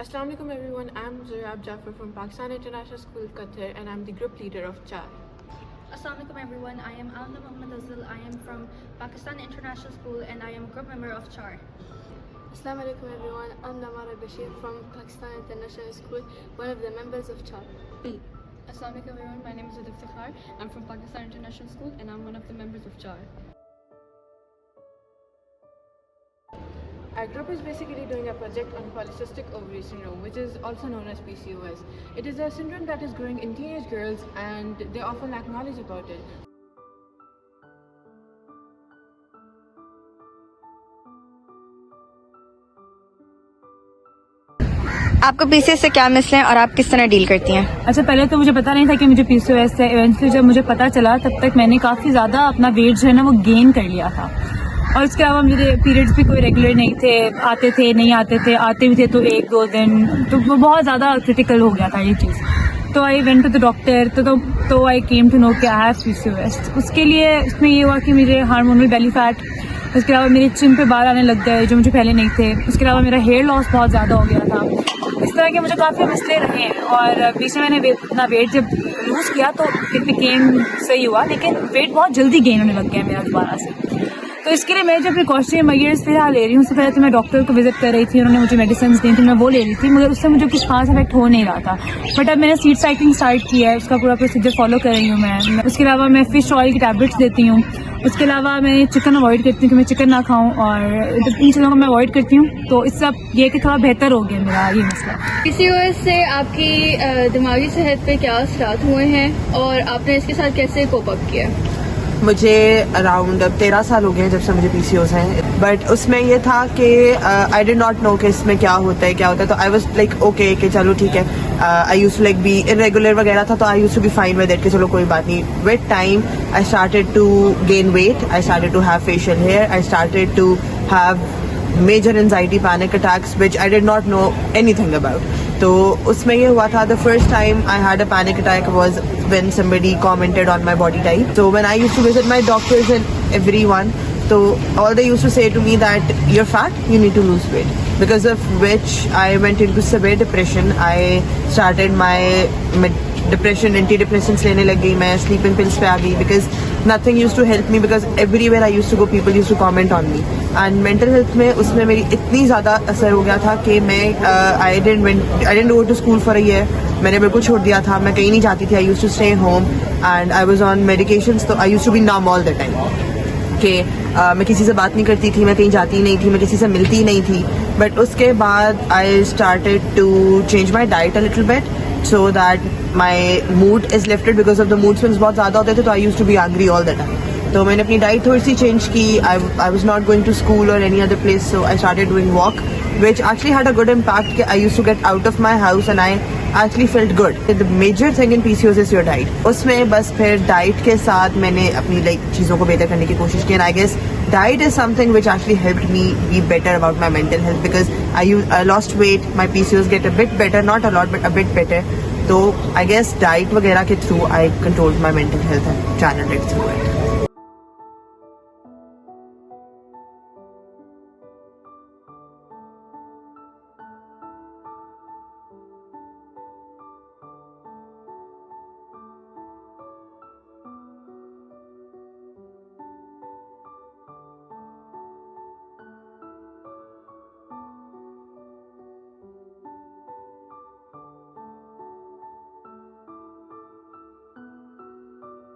Assalamu alaikum everyone, I'm Zurab Jafar from Pakistan International School, Qatar, and I'm the group leader of CHAR. Assalamu alaikum everyone, I am Alna Muhammad Azil. I am from Pakistan International School and I am a group member of CHAR. Assalamu alaikum everyone, I'm Namara Bashir from Pakistan International School, one of the members of CHAR. Assalamu alaikum everyone, my name is Adib Takhar. I'm from Pakistan International School and I'm one of the members of CHAR. Our group is basically doing a project on polycystic ovary syndrome, which is also known as PCOS. It is a syndrome that is growing in teenage girls and they often lack knowledge about it. आपको PCOS से क्या मसले हैं और आप किस तरह deal करती हैं? अच्छा, पहले तो मुझे पता नहीं था कि मुझे पीसीओएस है। इवेंचुअली जब मुझे पता चला तब तक मैंने काफ़ी ज़्यादा अपना वेट जो है ना वो गेन कर लिया था। और उसके अलावा मेरे पीरियड्स भी कोई रेगुलर नहीं थे, आते थे नहीं आते थे, आते भी थे तो 1-2 दिन, तो वो बहुत ज़्यादा क्रिटिकल हो गया था ये चीज़। तो I went to the doctor, तो आई केम टू नो कि आई हैव पीसीओएस। उसके लिए इसमें ये हुआ कि मुझे हार्मोनल बेली फैट, उसके अलावा मेरे चिन पे बाल आने लग गए जो मुझे पहले नहीं थे, उसके अलावा मेरा हेयर लॉस बहुत ज़्यादा हो गया था। इस तरह के मुझे काफ़ी मसले रहे हैं और बीच में मैंने अपना वेट जब लूज़ किया तो इट बिकेम सही हुआ, लेकिन वेट बहुत जल्दी गेन होने लग गया मेरा दोबारा से। तो इसके लिए मैं जो प्रिकॉशनरी मेजर्स फिलहाल ले रही हूँ, उससे पहले तो मैं डॉक्टर को विजिट कर रही थी, उन्होंने मुझे मेडिसिन दी थी, मैं वो ले रही थी, मगर उससे मुझे कुछ खास इफेक्ट हो नहीं रहा था। बट अब मैंने सीड साइक्लिंग स्टार्ट किया है, उसका पूरा प्रोसीजर फॉलो कर रही हूँ मैं। उसके अलावा मैं फिश ऑयल की टैबलेट्स देती हूँ। उसके अलावा मैं चिकन अवॉइड करती हूँ कि मैं चिकन ना खाऊँ, और इन चीज़ों को मैं अवॉइड करती हूँ। तो इससे अब ये कि थोड़ा बेहतर हो गया मेरा ये मसला। पीसीओएस से आपकी दिमागी सेहत पे क्या असरात हुए हैं और आपने इसके साथ कैसे कोप अप किया? मुझे अराउंड 13 साल हो गए हैं जब से मुझे पीसीओएस हैं, बट उसमें ये था कि आई डिड नॉट नो कि इसमें क्या होता है। तो आई वाज लाइक ओके कि चलो ठीक है। I used to like be irregular वगैरह था, तो I used to be fine with it कि चलो कोई बात नहीं। With time I started to gain weight, I started to have facial hair, I started to have major anxiety panic attacks which I did not know anything about. तो उसमें ये हुआ था, the first time I had a panic attack was when somebody commented on my body type. So when I used to visit my doctors and everyone, so all they used to say to me that you're fat, you need to lose weight. Because of which I went into severe depression. I started my depression, antidepressants लेने लग गई मैं, sleeping pills पे आ गई, because nothing used to help me, because everywhere I used to go people used to comment on me. And mental health में उसमें मेरी इतनी ज़्यादा असर हो गया था कि मैं I didn't go to school for a year. मैंने बिल्कुल छोड़ दिया था, मैं कहीं नहीं जाती थी। I used to stay home and I was on medications, तो I used to be numb all the time. कि मैं किसी से बात नहीं करती थी, मैं कहीं जाती नहीं थी, मैं किसी से मिलती नहीं थी। बट उसके बाद I started to change my diet a little bit so that my mood is lifted, because of the mood swings बहुत ज़्यादा होते थे, तो I used to be angry all the time. तो मैंने अपनी डाइट थोड़ी सी चेंज की. I was not going to school or any other place, so I started doing walk, which actually had a good impact. I used to get out of my house and I actually felt good. The major thing in PCOS is your diet. उसमें बस फिर diet के साथ मैंने अपनी चीज़ों को बेहतर करने की कोशिश की, and I guess diet is something which actually helped me be better about my mental health, because I lost weight, my PCOS get a bit better, not a lot but a bit better. So I guess diet वगैरह के through I controlled my mental health and channeled it through it.